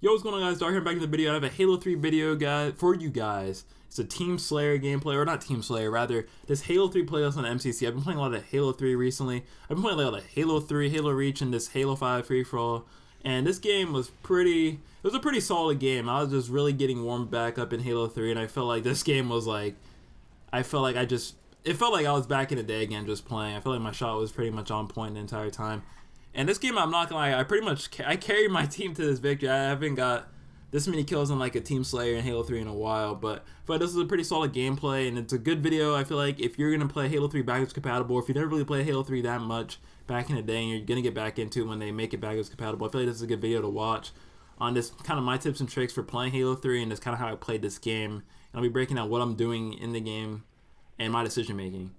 Yo, what's going on, guys? Dark here, back in the video. I have a Halo 3 video guy for you guys. It's a Team Slayer gameplay, or not Team Slayer, rather this Halo 3 playlist on MCC. I've been playing a lot of Halo 3 recently. I've been playing a lot of Halo 3, Halo Reach, and this Halo 5 free-for-all. And this game was it was a pretty solid game. I was just really getting warmed back up in Halo 3, and I felt like this game was like, it felt like I was back in the day again just playing. I felt like my shot was pretty much on point the entire time. And this game, I'm not gonna lie, I carried my team to this victory. I haven't got this many kills on like a Team Slayer in Halo 3 in a while, but this is a pretty solid gameplay, and it's a good video. I feel like if you're gonna play Halo 3 backwards compatible, or if you never really played Halo 3 that much back in the day, and you're gonna get back into it when they make it backwards compatible, I feel like this is a good video to watch on this kind of my tips and tricks for playing Halo 3, and that's kind of how I played this game. And I'll be breaking out what I'm doing in the game and my decision making.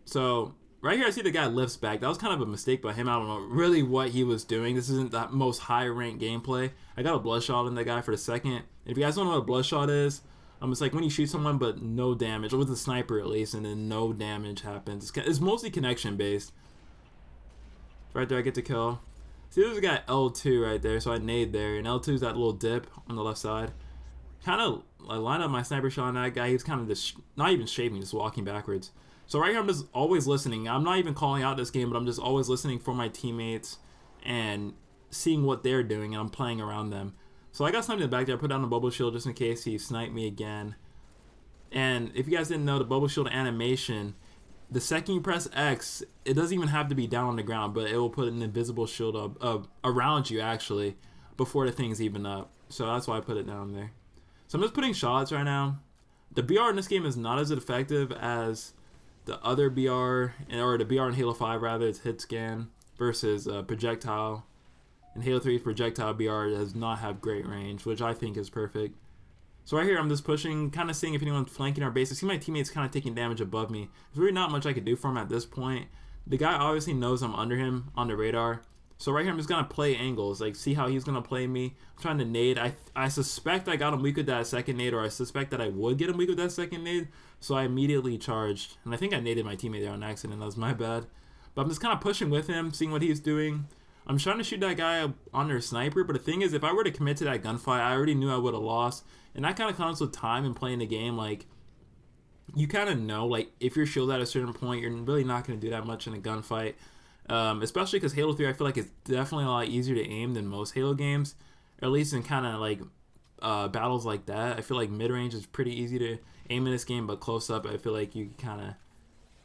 So right here, I see the guy lifts back. That was kind of a mistake by him. I don't know really what he was doing. This isn't the most high-ranked gameplay. I got a bloodshot in that guy for the second. And if you guys don't know what a bloodshot is, it's like when you shoot someone but no damage, or with a sniper at least, and then no damage happens. It's mostly connection-based. Right there, I get to kill. See, there's a guy L2 right there, so I nade there. And L2's that little dip on the left side. Kind of line up my sniper shot on that guy. He's kind of just not even shaping, just walking backwards. So right here, I'm just always listening. I'm not even calling out this game, but I'm just always listening for my teammates and seeing what they're doing, and I'm playing around them. So I got sniped in the back there. I put down the bubble shield just in case he sniped me again. And if you guys didn't know, the bubble shield animation, the second you press X, it doesn't even have to be down on the ground, but it will put an invisible shield up around you, actually, before the thing's even up. So that's why I put it down there. So I'm just putting shots right now. The BR in this game is not as effective as the other BR, or the BR in Halo 5 rather. It's hit scan versus projectile. In Halo 3's projectile BR does not have great range, which I think is perfect. So right here, I'm just pushing, kind of seeing if anyone's flanking our base. I see my teammates kind of taking damage above me. There's really not much I could do for him at this point. The guy obviously knows I'm under him on the radar. So right here, I'm just going to play angles, like see how he's going to play me. I'm trying to nade. I suspect I got him weak with that second nade, or I suspect that I would get him weak with that second nade. So I immediately charged. And I think I naded my teammate there on accident. That was my bad. But I'm just kind of pushing with him, seeing what he's doing. I'm trying to shoot that guy on their sniper. But the thing is, if I were to commit to that gunfight, I already knew I would have lost. And that kind of comes with time and playing the game. Like, you kind of know, like, if you're shielded at a certain point, you're really not going to do that much in a gunfight. Especially because Halo 3, I feel like it's definitely a lot easier to aim than most Halo games, or at least in kind of like battles like that. I feel like mid-range is pretty easy to aim in this game, but close up, I feel like you kind of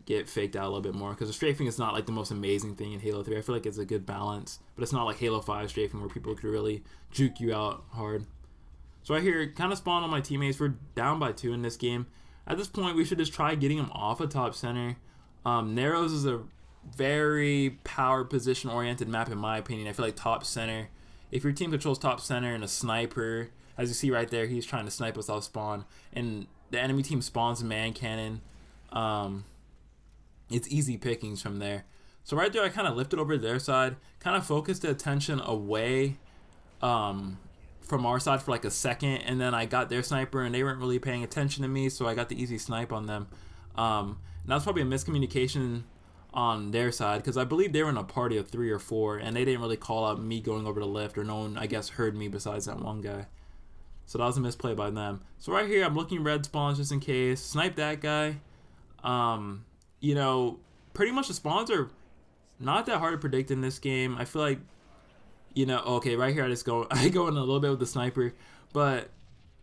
get faked out a little bit more, because the strafing is not like the most amazing thing in Halo 3. I feel like it's a good balance, but it's not like Halo 5 strafing where people could really juke you out hard. So right here, kind of spawn on my teammates. We're down by 2 in this game. At this point, we should just try getting them off of top center. Narrows is a very power position oriented map in my opinion. I feel like top center, if your team controls top center and a sniper, as you see right there, he's trying to snipe us off spawn, and the enemy team spawns a man cannon, it's easy pickings from there. So right there, I kind of lifted over their side, kind of focused the attention away from our side for like a second, and then I got their sniper and they weren't really paying attention to me, so I got the easy snipe on them. And that was probably a miscommunication on their side, because I believe they were in a party of 3 or 4, and they didn't really call out me going over the lift, or no one, I guess, heard me besides that one guy. So that was a misplay by them. So right here, I'm looking red spawns just in case. Snipe that guy. You know, pretty much the spawns are not that hard to predict in this game. I feel like, you know, okay, right here I go in a little bit with the sniper, but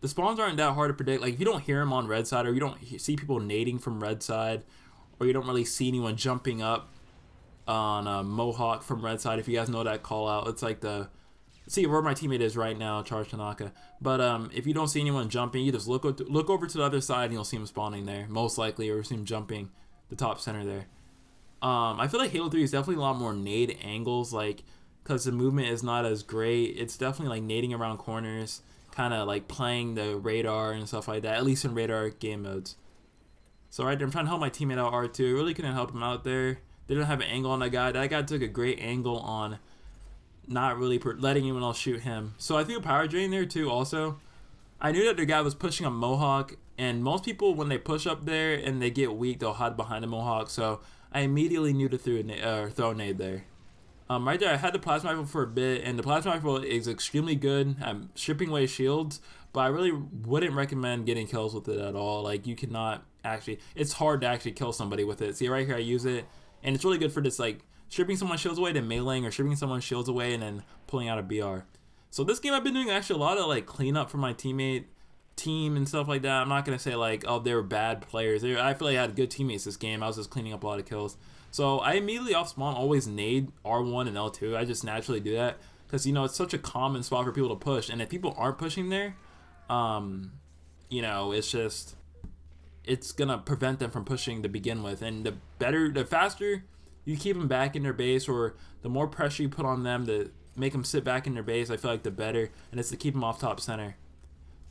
the spawns aren't that hard to predict. Like, if you don't hear them on red side, or you don't see people nading from red side, or you don't really see anyone jumping up on Mohawk from red side, if you guys know that call out, it's like see where my teammate is right now, Charge Tanaka. But if you don't see anyone jumping, you just look over to the other side and you'll see him spawning there, most likely, or see him jumping the top center there. I feel like Halo 3 is definitely a lot more nade angles, like, because the movement is not as great. It's definitely like nading around corners, kind of like playing the radar and stuff like that, at least in radar game modes. So right there, I'm trying to help my teammate out, R2. I really couldn't help him out there. They didn't have an angle on that guy. That guy took a great angle on not really letting anyone else shoot him. So I threw a power drain there too also. I knew that the guy was pushing a Mohawk, and most people, when they push up there and they get weak, they'll hide behind a Mohawk. So I immediately knew to throw a nade there. Right there, I had the plasma rifle for a bit, and the plasma rifle is extremely good at stripping away shields, but I really wouldn't recommend getting kills with it at all. Like, you cannot actually, it's hard to actually kill somebody with it. See, right here, I use it, and it's really good for just, like, stripping someone's shields away, then meleeing, or stripping someone's shields away, and then pulling out a BR. So this game, I've been doing actually a lot of, like, cleanup for my team and stuff like that. I'm not going to say, like, oh, they were bad players. I feel like I had good teammates this game. I was just cleaning up a lot of kills. So I immediately off spawn always nade R1 and L2. I just naturally do that because, you know, it's such a common spot for people to push. And if people aren't pushing there, you know, it's going to prevent them from pushing to begin with. And the faster you keep them back in their base, or the more pressure you put on them to make them sit back in their base, I feel like the better. And it's to keep them off top center.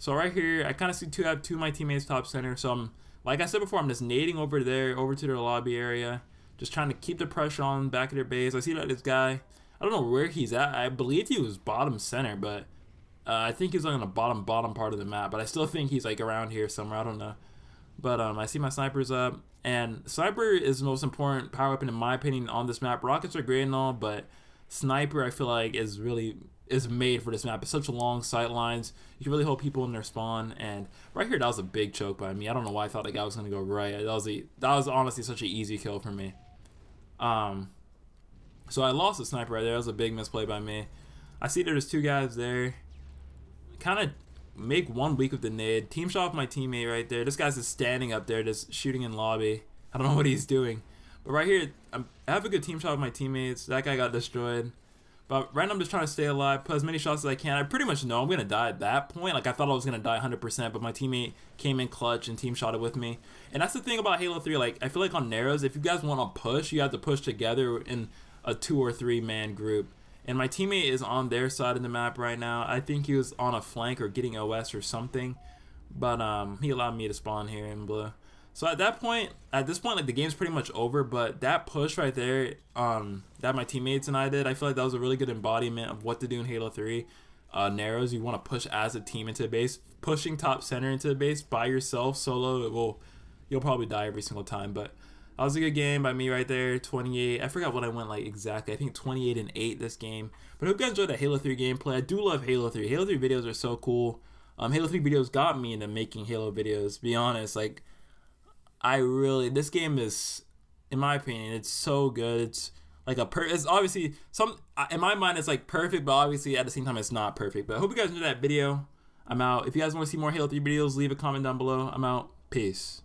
So right here, I kind of see two of my teammates top center. So I'm, like I said before, I'm just nading over there, over to their lobby area. Just trying to keep the pressure on back of their base. I see that this guy, I don't know where he's at. I believe he was bottom center, but I think he's like on the bottom part of the map. But I still think he's like around here somewhere. I don't know. But I see my snipers up. And sniper is the most important power weapon in my opinion on this map. Rockets are great and all, but sniper I feel like is made for this map. It's such long sight lines. You can really hold people in their spawn. And right here, that was a big choke by me. I don't know why I thought that guy was going to go right. That was honestly such an easy kill for me. So I lost the sniper right there. That was a big misplay by me. I see there's two guys there. Kind of make one weak with the nade. Team shot off my teammate right there. This guy's just standing up there, just shooting in lobby. I don't know what he's doing. But right here, I have a good team shot with my teammates. That guy got destroyed. But right now I'm just trying to stay alive, put as many shots as I can. I pretty much know I'm going to die at that point. Like, I thought I was going to die 100%, but my teammate came in clutch and team shot it with me. And that's the thing about Halo 3. Like, I feel like on Narrows, if you guys want to push, you have to push together in a 2 or 3 man group. And my teammate is on their side of the map right now. I think he was on a flank or getting OS or something. But he allowed me to spawn here in blue. So at this point, like, the game's pretty much over, but that push right there, that my teammates and I did, I feel like that was a really good embodiment of what to do in Halo 3. Narrows, you want to push as a team into the base. Pushing top center into the base by yourself, solo, you'll probably die every single time, but that was a good game by me right there, 28. I forgot what I went like exactly. I think 28 and 8 this game. But I hope you guys enjoyed the Halo 3 gameplay. I do love Halo 3. Halo 3 videos are so cool. Halo 3 videos got me into making Halo videos, to be honest. Like, this game is, in my opinion, it's so good. It's like it's obviously in my mind it's like perfect, but obviously at the same time it's not perfect. But I hope you guys enjoyed that video. I'm out. If you guys want to see more Halo 3 videos, leave a comment down below. I'm out. Peace.